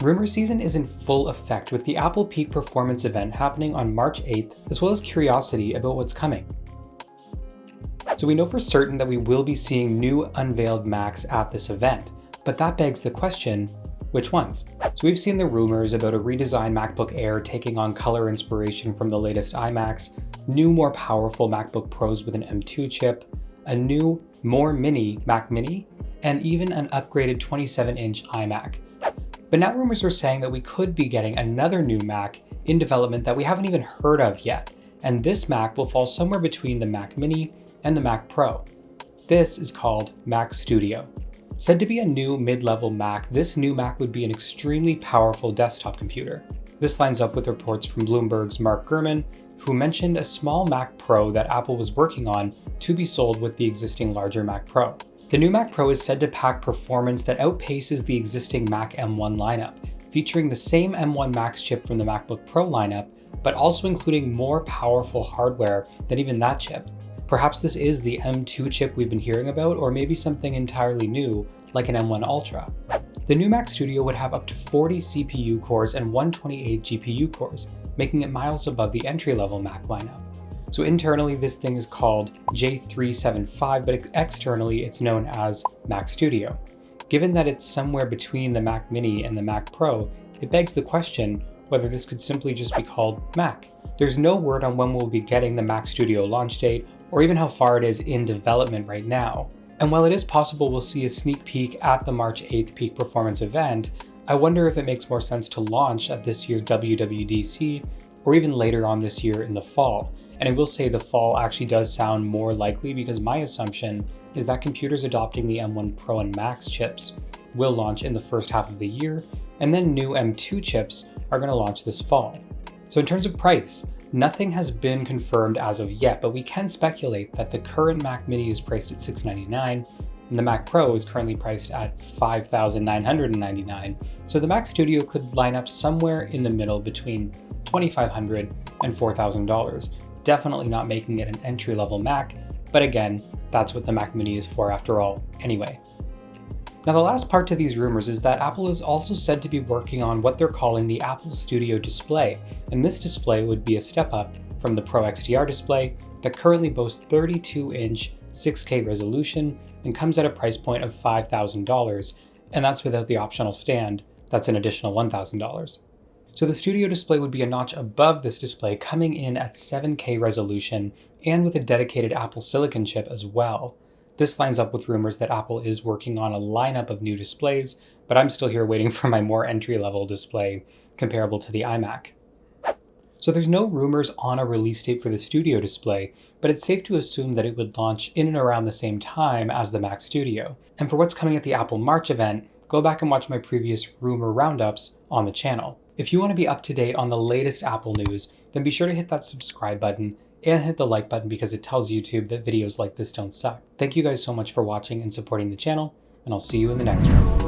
Rumor season is in full effect with the Apple Peak Performance event happening on March 8th, as well as curiosity about what's coming. So we know for certain that we will be seeing new unveiled Macs at this event, but that begs the question, which ones? So we've seen the rumors about a redesigned MacBook Air taking on color inspiration from the latest iMacs, new more powerful MacBook Pros with an M2 chip, a new, more mini Mac Mini, and even an upgraded 27-inch iMac. But now rumors are saying that we could be getting another new Mac in development that we haven't even heard of yet, and this Mac will fall somewhere between the Mac Mini and the Mac Pro. This is called Mac Studio. Said to be a new mid-level Mac, this new Mac would be an extremely powerful desktop computer. This lines up with reports from Bloomberg's Mark Gurman, who mentioned a small Mac Pro that Apple was working on to be sold with the existing larger Mac Pro. The new Mac Pro is said to pack performance that outpaces the existing Mac M1 lineup, featuring the same M1 Max chip from the MacBook Pro lineup, but also including more powerful hardware than even that chip. Perhaps this is the M2 chip we've been hearing about, or maybe something entirely new, like an M1 Ultra. The new Mac Studio would have up to 40 CPU cores and 128 GPU cores, making it miles above the entry-level Mac lineup. So internally, this thing is called J375, but externally, it's known as Mac Studio. Given that it's somewhere between the Mac Mini and the Mac Pro, it begs the question whether this could simply just be called Mac. There's no word on when we'll be getting the Mac Studio launch date, or even how far it is in development right now. And while it is possible we'll see a sneak peek at the March 8th Peak Performance event, I wonder if it makes more sense to launch at this year's WWDC, or even later on this year in the fall. And I will say the fall actually does sound more likely because my assumption is that computers adopting the M1 Pro and Max chips will launch in the first half of the year, and then new M2 chips are going to launch this fall. So in terms of price, nothing has been confirmed as of yet, but we can speculate that the current Mac Mini is priced at $699, and the Mac Pro is currently priced at $5,999. So the Mac Studio could line up somewhere in the middle between $2,500 and $4,000. Definitely not making it an entry-level Mac, but again, that's what the Mac Mini is for after all, anyway. Now the last part to these rumors is that Apple is also said to be working on what they're calling the Apple Studio Display, and this display would be a step up from the Pro XDR display that currently boasts 32-inch 6K resolution and comes at a price point of $5,000, and that's without the optional stand, that's an additional $1,000. So the Studio Display would be a notch above this display, coming in at 7K resolution and with a dedicated Apple Silicon chip as well. This lines up with rumors that Apple is working on a lineup of new displays, but I'm still here waiting for my more entry-level display comparable to the iMac. So there's no rumors on a release date for the Studio Display, but it's safe to assume that it would launch in and around the same time as the Mac Studio. And for what's coming at the Apple March event, go back and watch my previous rumor roundups on the channel. If you want to be up to date on the latest Apple news, then be sure to hit that subscribe button and hit the like button because it tells YouTube that videos like this don't suck. Thank you guys so much for watching and supporting the channel, and I'll see you in the next one.